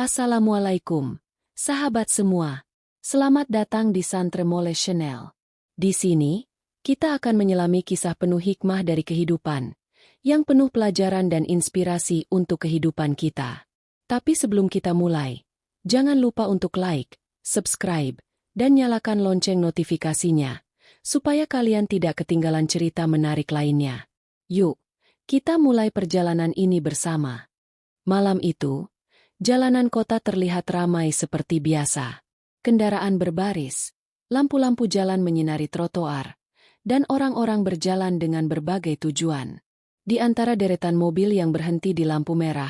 Assalamualaikum, sahabat semua. Selamat datang di Santremole Channel. Di sini, kita akan menyelami kisah penuh hikmah dari kehidupan, yang penuh pelajaran dan inspirasi untuk kehidupan kita. Tapi sebelum kita mulai, jangan lupa untuk like, subscribe, dan nyalakan lonceng notifikasinya, supaya kalian tidak ketinggalan cerita menarik lainnya. Yuk, kita mulai perjalanan ini bersama. Malam itu, jalanan kota terlihat ramai seperti biasa. Kendaraan berbaris, lampu-lampu jalan menyinari trotoar, dan orang-orang berjalan dengan berbagai tujuan. Di antara deretan mobil yang berhenti di lampu merah,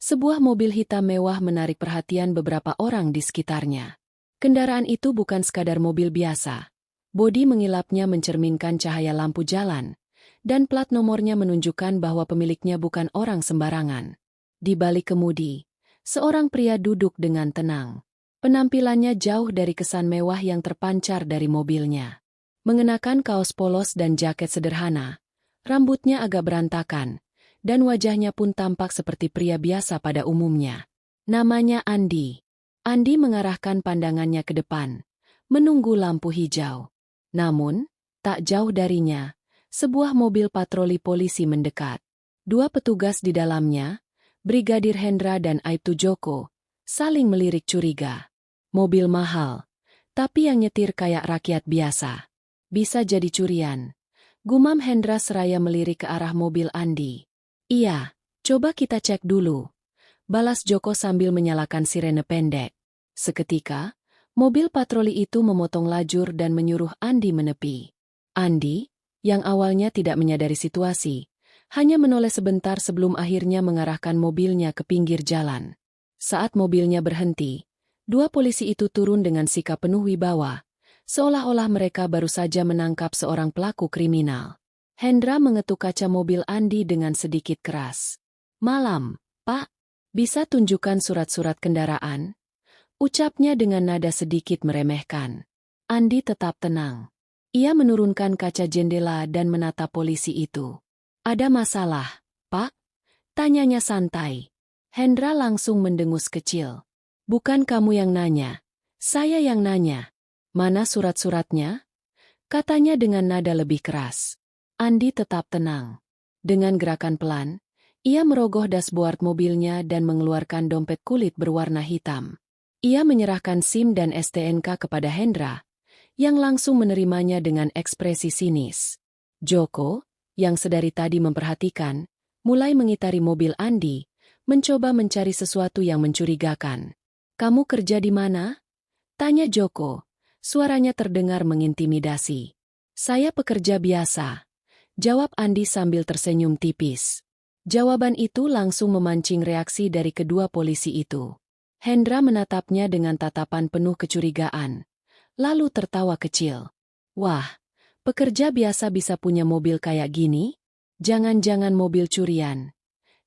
sebuah mobil hitam mewah menarik perhatian beberapa orang di sekitarnya. Kendaraan itu bukan sekadar mobil biasa. Bodi mengilapnya mencerminkan cahaya lampu jalan, dan plat nomornya menunjukkan bahwa pemiliknya bukan orang sembarangan. Di balik kemudi, seorang pria duduk dengan tenang. Penampilannya jauh dari kesan mewah yang terpancar dari mobilnya. Mengenakan kaos polos dan jaket sederhana, rambutnya agak berantakan, dan wajahnya pun tampak seperti pria biasa pada umumnya. Namanya Andi. Andi mengarahkan pandangannya ke depan, menunggu lampu hijau. Namun, tak jauh darinya, sebuah mobil patroli polisi mendekat. Dua petugas di dalamnya, Brigadir Hendra dan Aibtu Joko, saling melirik curiga. Mobil mahal, tapi yang nyetir kayak rakyat biasa. Bisa jadi curian. Gumam Hendra seraya melirik ke arah mobil Andi. Iya, coba kita cek dulu, balas Joko sambil menyalakan sirene pendek. Seketika, mobil patroli itu memotong lajur dan menyuruh Andi menepi. Andi, yang awalnya tidak menyadari situasi, hanya menoleh sebentar sebelum akhirnya mengarahkan mobilnya ke pinggir jalan. Saat mobilnya berhenti, dua polisi itu turun dengan sikap penuh wibawa, seolah-olah mereka baru saja menangkap seorang pelaku kriminal. Hendra mengetuk kaca mobil Andi dengan sedikit keras. "Malam, Pak. Bisa tunjukkan surat-surat kendaraan?" ucapnya dengan nada sedikit meremehkan. Andi tetap tenang. Ia menurunkan kaca jendela dan menatap polisi itu. "Ada masalah, Pak?" tanyanya santai. Hendra langsung mendengus kecil. "Bukan kamu yang nanya, saya yang nanya. Mana surat-suratnya?" katanya dengan nada lebih keras. Andi tetap tenang. Dengan gerakan pelan, ia merogoh dashboard mobilnya dan mengeluarkan dompet kulit berwarna hitam. Ia menyerahkan SIM dan STNK kepada Hendra, yang langsung menerimanya dengan ekspresi sinis. Joko, yang sedari tadi memperhatikan, mulai mengitari mobil Andi, mencoba mencari sesuatu yang mencurigakan. "Kamu kerja di mana?" tanya Joko. Suaranya terdengar mengintimidasi. "Saya pekerja biasa," jawab Andi sambil tersenyum tipis. Jawaban itu langsung memancing reaksi dari kedua polisi itu. Hendra menatapnya dengan tatapan penuh kecurigaan, lalu tertawa kecil. "Wah, pekerja biasa bisa punya mobil kayak gini? Jangan-jangan mobil curian,"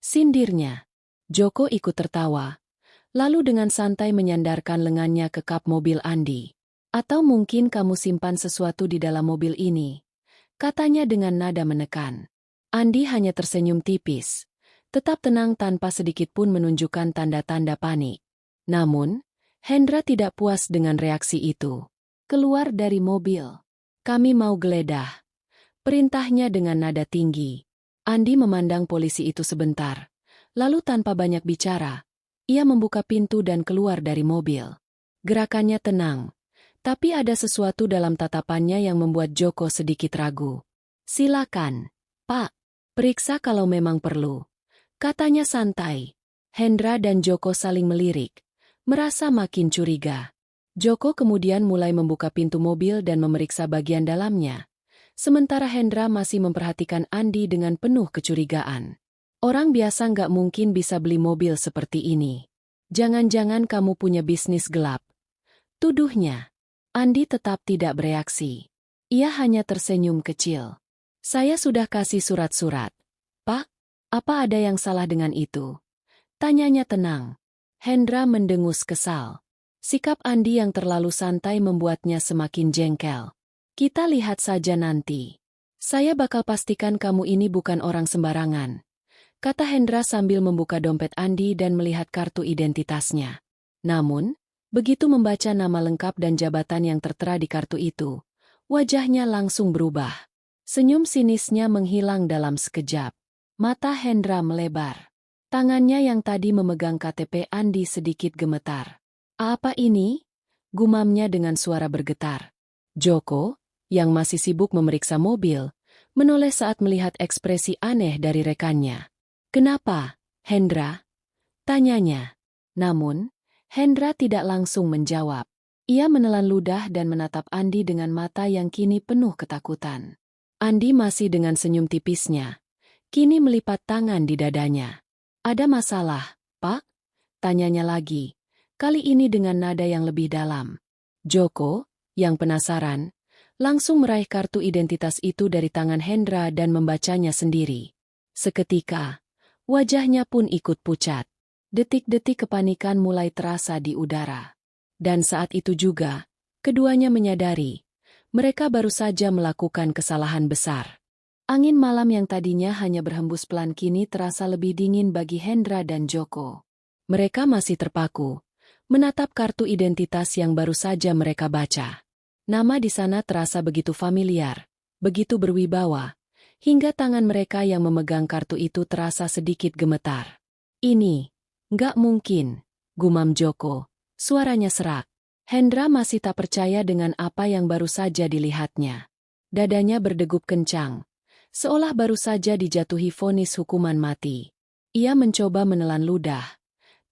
sindirnya. Joko ikut tertawa, lalu dengan santai menyandarkan lengannya ke kap mobil Andi. "Atau mungkin kamu simpan sesuatu di dalam mobil ini?" katanya dengan nada menekan. Andi hanya tersenyum tipis, tetap tenang tanpa sedikit pun menunjukkan tanda-tanda panik. Namun, Hendra tidak puas dengan reaksi itu. Keluar dari mobil. "Kami mau geledah," perintahnya dengan nada tinggi. Andi memandang polisi itu sebentar, lalu tanpa banyak bicara, ia membuka pintu dan keluar dari mobil. Gerakannya tenang, tapi ada sesuatu dalam tatapannya yang membuat Joko sedikit ragu. "Silakan, Pak. Periksa kalau memang perlu," katanya santai. Hendra dan Joko saling melirik, merasa makin curiga. Joko kemudian mulai membuka pintu mobil dan memeriksa bagian dalamnya, sementara Hendra masih memperhatikan Andi dengan penuh kecurigaan. "Orang biasa nggak mungkin bisa beli mobil seperti ini. Jangan-jangan kamu punya bisnis gelap?" tuduhnya. Andi tetap tidak bereaksi. Ia hanya tersenyum kecil. "Saya sudah kasih surat-surat, Pak. Apa ada yang salah dengan itu?" tanyanya tenang. Hendra mendengus kesal. Sikap Andi yang terlalu santai membuatnya semakin jengkel. "Kita lihat saja nanti. Saya bakal pastikan kamu ini bukan orang sembarangan. kata Hendra sambil membuka dompet Andi dan melihat kartu identitasnya. Namun, begitu membaca nama lengkap dan jabatan yang tertera di kartu itu, wajahnya langsung berubah. Senyum sinisnya menghilang dalam sekejap. Mata Hendra melebar. Tangannya yang tadi memegang KTP Andi sedikit gemetar. "Apa ini?" gumamnya dengan suara bergetar. Joko, yang masih sibuk memeriksa mobil, menoleh saat melihat ekspresi aneh dari rekannya. "Kenapa, Hendra?" tanyanya. Namun, Hendra tidak langsung menjawab. Ia menelan ludah dan menatap Andi dengan mata yang kini penuh ketakutan. Andi masih dengan senyum tipisnya, kini melipat tangan di dadanya. "Ada masalah, Pak?" tanyanya lagi, kali ini dengan nada yang lebih dalam. Joko, yang penasaran, langsung meraih kartu identitas itu dari tangan Hendra dan membacanya sendiri. Seketika, wajahnya pun ikut pucat. Detik-detik kepanikan mulai terasa di udara. Dan saat itu juga, keduanya menyadari, mereka baru saja melakukan kesalahan besar. Angin malam yang tadinya hanya berhembus pelan kini terasa lebih dingin bagi Hendra dan Joko. Mereka masih terpaku, menatap kartu identitas yang baru saja mereka baca. Nama di sana terasa begitu familiar, begitu berwibawa, hingga tangan mereka yang memegang kartu itu terasa sedikit gemetar. "Ini, nggak mungkin," gumam Joko, suaranya serak. Hendra masih tak percaya dengan apa yang baru saja dilihatnya. Dadanya berdegup kencang, seolah baru saja dijatuhi vonis hukuman mati. Ia mencoba menelan ludah,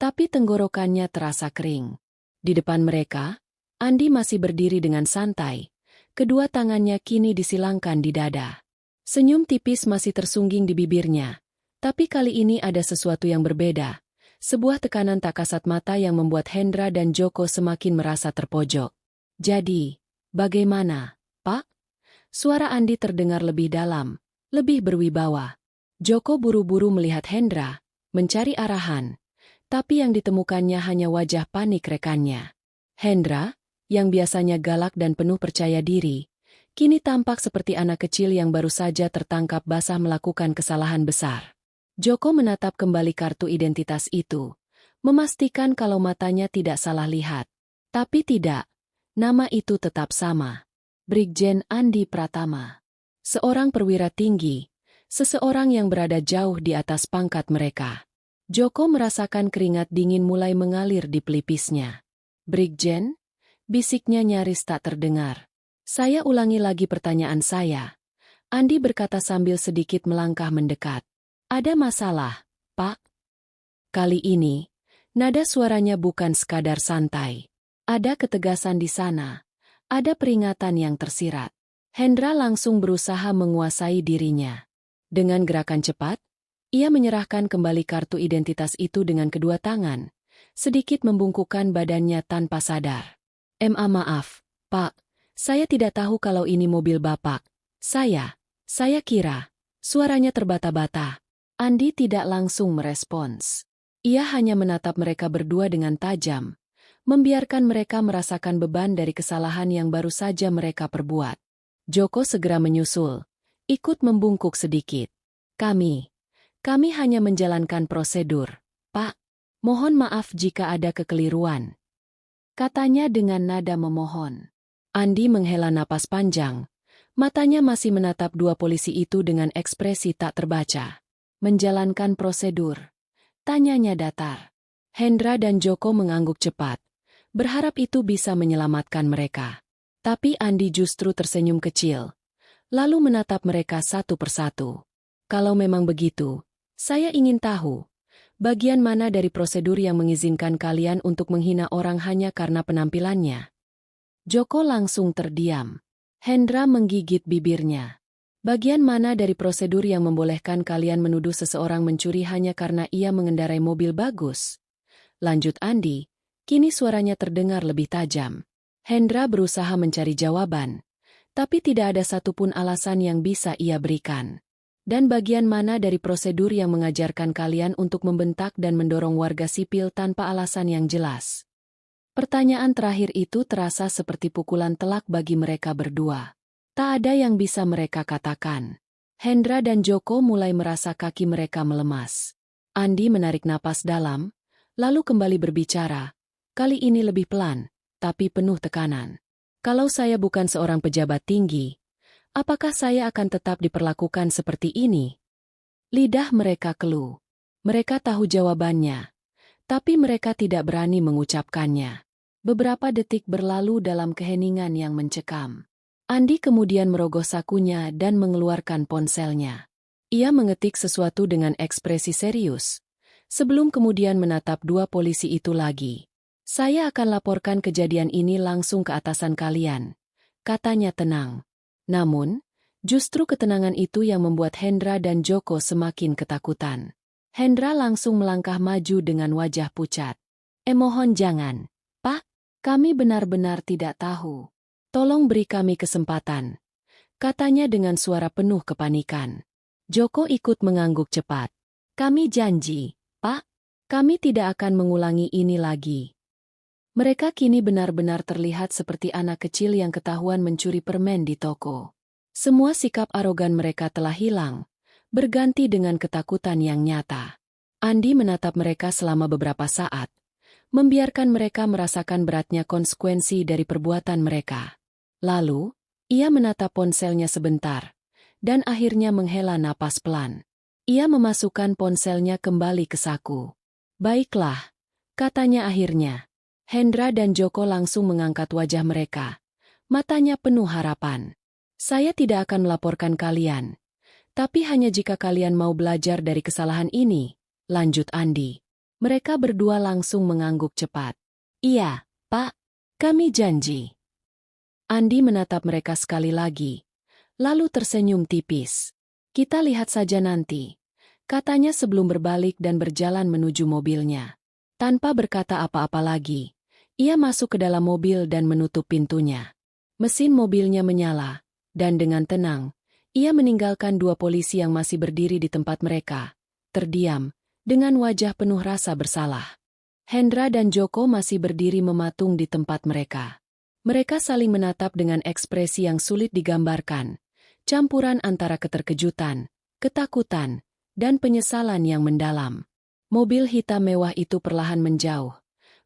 tapi tenggorokannya terasa kering. Di depan mereka, Andi masih berdiri dengan santai, kedua tangannya kini disilangkan di dada. Senyum tipis masih tersungging di bibirnya, tapi kali ini ada sesuatu yang berbeda, sebuah tekanan tak kasat mata yang membuat Hendra dan Joko semakin merasa terpojok. "Jadi, bagaimana, Pak?" Suara Andi terdengar lebih dalam, lebih berwibawa. Joko buru-buru melihat Hendra, mencari arahan, tapi yang ditemukannya hanya wajah panik rekannya. Hendra, yang biasanya galak dan penuh percaya diri, kini tampak seperti anak kecil yang baru saja tertangkap basah melakukan kesalahan besar. Joko menatap kembali kartu identitas itu, memastikan kalau matanya tidak salah lihat. Tapi tidak, nama itu tetap sama. Brigjen Andi Pratama. Seorang perwira tinggi, seseorang yang berada jauh di atas pangkat mereka. Joko merasakan keringat dingin mulai mengalir di pelipisnya. "Brigjen?" bisiknya nyaris tak terdengar. "Saya ulangi lagi pertanyaan saya," Andi berkata sambil sedikit melangkah mendekat. "Ada masalah, Pak?" Kali ini, nada suaranya bukan sekadar santai. Ada ketegasan di sana, ada peringatan yang tersirat. Hendra langsung berusaha menguasai dirinya. Dengan gerakan cepat, ia menyerahkan kembali kartu identitas itu dengan kedua tangan, sedikit membungkukkan badannya tanpa sadar. Maaf, Pak, saya tidak tahu kalau ini mobil Bapak. Saya kira." Suaranya terbata-bata. Andi tidak langsung merespons. Ia hanya menatap mereka berdua dengan tajam, membiarkan mereka merasakan beban dari kesalahan yang baru saja mereka perbuat. Joko segera menyusul, ikut membungkuk sedikit. Kami hanya menjalankan prosedur, Pak. Mohon maaf jika ada kekeliruan," katanya dengan nada memohon. Andi menghela napas panjang, matanya masih menatap dua polisi itu dengan ekspresi tak terbaca. "Menjalankan prosedur?" tanyanya datar. Hendra dan Joko mengangguk cepat, berharap itu bisa menyelamatkan mereka. Tapi Andi justru tersenyum kecil, lalu menatap mereka satu persatu. "Kalau memang begitu, saya ingin tahu, bagian mana dari prosedur yang mengizinkan kalian untuk menghina orang hanya karena penampilannya?" Joko langsung terdiam. Hendra menggigit bibirnya. "Bagian mana dari prosedur yang membolehkan kalian menuduh seseorang mencuri hanya karena ia mengendarai mobil bagus?" lanjut Andi, kini suaranya terdengar lebih tajam. Hendra berusaha mencari jawaban, tapi tidak ada satupun alasan yang bisa ia berikan. "Dan bagian mana dari prosedur yang mengajarkan kalian untuk membentak dan mendorong warga sipil tanpa alasan yang jelas?" Pertanyaan terakhir itu terasa seperti pukulan telak bagi mereka berdua. Tak ada yang bisa mereka katakan. Hendra dan Joko mulai merasa kaki mereka melemas. Andi menarik napas dalam, lalu kembali berbicara. Kali ini lebih pelan, tapi penuh tekanan. Kalau saya bukan seorang pejabat tinggi, apakah saya akan tetap diperlakukan seperti ini? Lidah mereka keluh. Mereka tahu jawabannya, tapi mereka tidak berani mengucapkannya. Beberapa detik berlalu dalam keheningan yang mencekam. Andi kemudian merogoh sakunya dan mengeluarkan ponselnya. Ia mengetik sesuatu dengan ekspresi serius, sebelum kemudian menatap dua polisi itu lagi. Saya akan laporkan kejadian ini langsung ke atasan kalian, katanya tenang. Namun, justru ketenangan itu yang membuat Hendra dan Joko semakin ketakutan. Hendra langsung melangkah maju dengan wajah pucat. Mohon jangan, Pak, kami benar-benar tidak tahu. Tolong beri kami kesempatan, katanya dengan suara penuh kepanikan. Joko ikut mengangguk cepat. Kami janji, Pak, kami tidak akan mengulangi ini lagi. Mereka kini benar-benar terlihat seperti anak kecil yang ketahuan mencuri permen di toko. Semua sikap arogan mereka telah hilang, berganti dengan ketakutan yang nyata. Andi menatap mereka selama beberapa saat, membiarkan mereka merasakan beratnya konsekuensi dari perbuatan mereka. Lalu, ia menatap ponselnya sebentar, dan akhirnya menghela napas pelan. Ia memasukkan ponselnya kembali ke saku. Baiklah, katanya akhirnya. Hendra dan Joko langsung mengangkat wajah mereka. Matanya penuh harapan. Saya tidak akan melaporkan kalian. Tapi hanya jika kalian mau belajar dari kesalahan ini, lanjut Andi. Mereka berdua langsung mengangguk cepat. Iya, Pak, kami janji. Andi menatap mereka sekali lagi, lalu tersenyum tipis. Kita lihat saja nanti, katanya sebelum berbalik dan berjalan menuju mobilnya. Tanpa berkata apa-apa lagi, ia masuk ke dalam mobil dan menutup pintunya. Mesin mobilnya menyala, dan dengan tenang, ia meninggalkan dua polisi yang masih berdiri di tempat mereka, terdiam, dengan wajah penuh rasa bersalah. Hendra dan Joko masih berdiri mematung di tempat mereka. Mereka saling menatap dengan ekspresi yang sulit digambarkan, campuran antara keterkejutan, ketakutan, dan penyesalan yang mendalam. Mobil hitam mewah itu perlahan menjauh,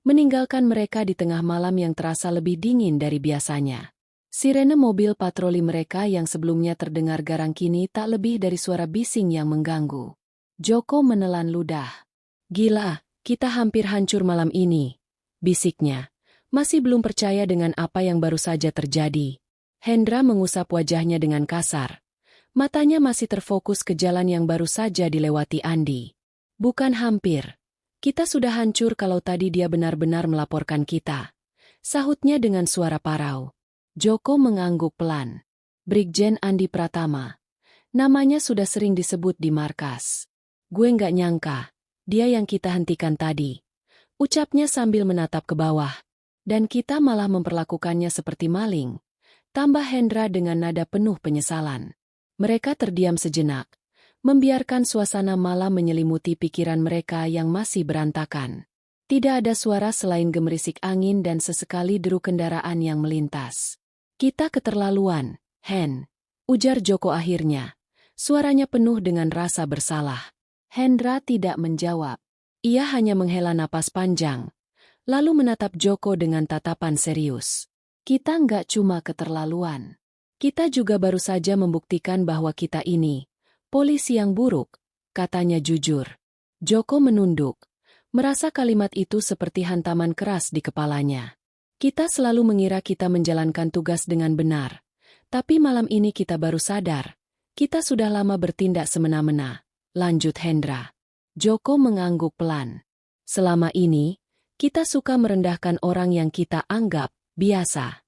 meninggalkan mereka di tengah malam yang terasa lebih dingin dari biasanya. Sirene mobil patroli mereka yang sebelumnya terdengar garang kini tak lebih dari suara bising yang mengganggu. Joko menelan ludah. Gila, kita hampir hancur malam ini, bisiknya. Masih belum percaya dengan apa yang baru saja terjadi. Hendra mengusap wajahnya dengan kasar. Matanya masih terfokus ke jalan yang baru saja dilewati Andi. Bukan hampir. Kita sudah hancur kalau tadi dia benar-benar melaporkan kita. Sahutnya dengan suara parau. Joko mengangguk pelan. Brigjen Andi Pratama. Namanya sudah sering disebut di markas. Gue nggak nyangka, dia yang kita hentikan tadi. Ucapnya sambil menatap ke bawah. Dan kita malah memperlakukannya seperti maling. Tambah Hendra dengan nada penuh penyesalan. Mereka terdiam sejenak, membiarkan suasana malam menyelimuti pikiran mereka yang masih berantakan. Tidak ada suara selain gemerisik angin dan sesekali deru kendaraan yang melintas. Kita keterlaluan, Hen, ujar Joko akhirnya. Suaranya penuh dengan rasa bersalah. Hendra tidak menjawab. Ia hanya menghela napas panjang, lalu menatap Joko dengan tatapan serius. Kita nggak cuma keterlaluan. Kita juga baru saja membuktikan bahwa kita ini polisi yang buruk, katanya jujur. Joko menunduk, merasa kalimat itu seperti hantaman keras di kepalanya. Kita selalu mengira kita menjalankan tugas dengan benar, tapi malam ini kita baru sadar, kita sudah lama bertindak semena-mena, lanjut Hendra. Joko mengangguk pelan. Selama ini, kita suka merendahkan orang yang kita anggap biasa.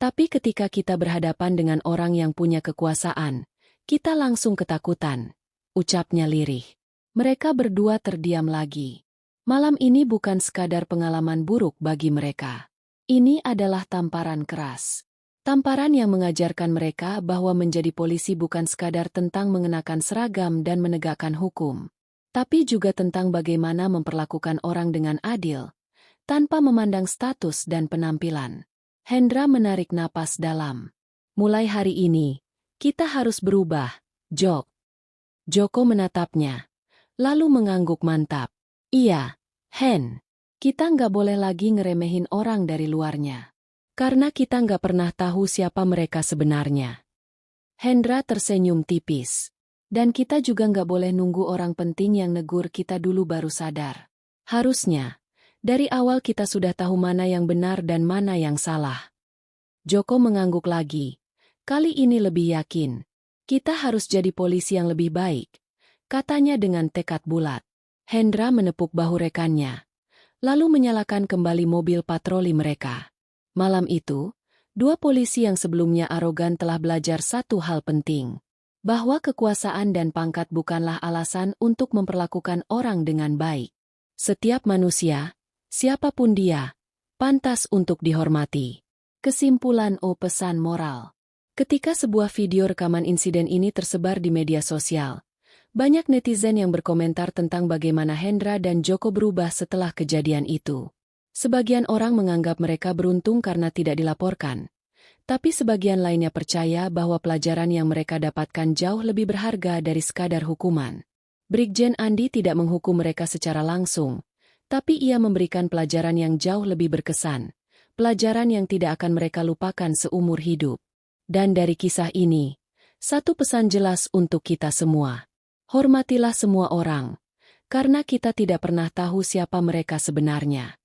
Tapi ketika kita berhadapan dengan orang yang punya kekuasaan, kita langsung ketakutan, ucapnya lirih. Mereka berdua terdiam lagi. Malam ini bukan sekadar pengalaman buruk bagi mereka. Ini adalah tamparan keras. Tamparan yang mengajarkan mereka bahwa menjadi polisi bukan sekadar tentang mengenakan seragam dan menegakkan hukum, tapi juga tentang bagaimana memperlakukan orang dengan adil, tanpa memandang status dan penampilan. Hendra menarik napas dalam. Mulai hari ini, kita harus berubah, Joko menatapnya, lalu mengangguk mantap. Iya, Hen. Kita nggak boleh lagi ngeremehin orang dari luarnya. Karena kita nggak pernah tahu siapa mereka sebenarnya. Hendra tersenyum tipis. Dan kita juga nggak boleh nunggu orang penting yang negur kita dulu baru sadar. Harusnya, dari awal kita sudah tahu mana yang benar dan mana yang salah. Joko mengangguk lagi. Kali ini lebih yakin. Kita harus jadi polisi yang lebih baik. Katanya dengan tekad bulat. Hendra menepuk bahu rekannya. Lalu menyalakan kembali mobil patroli mereka. Malam itu, dua polisi yang sebelumnya arogan telah belajar satu hal penting. Bahwa kekuasaan dan pangkat bukanlah alasan untuk memperlakukan orang dengan baik. Setiap manusia, siapapun dia, pantas untuk dihormati. Kesimpulan pesan moral. Ketika sebuah video rekaman insiden ini tersebar di media sosial, banyak netizen yang berkomentar tentang bagaimana Hendra dan Joko berubah setelah kejadian itu. Sebagian orang menganggap mereka beruntung karena tidak dilaporkan. Tapi sebagian lainnya percaya bahwa pelajaran yang mereka dapatkan jauh lebih berharga dari sekadar hukuman. Brigjen Andi tidak menghukum mereka secara langsung, tapi ia memberikan pelajaran yang jauh lebih berkesan. Pelajaran yang tidak akan mereka lupakan seumur hidup. Dan dari kisah ini, satu pesan jelas untuk kita semua. Hormatilah semua orang, karena kita tidak pernah tahu siapa mereka sebenarnya.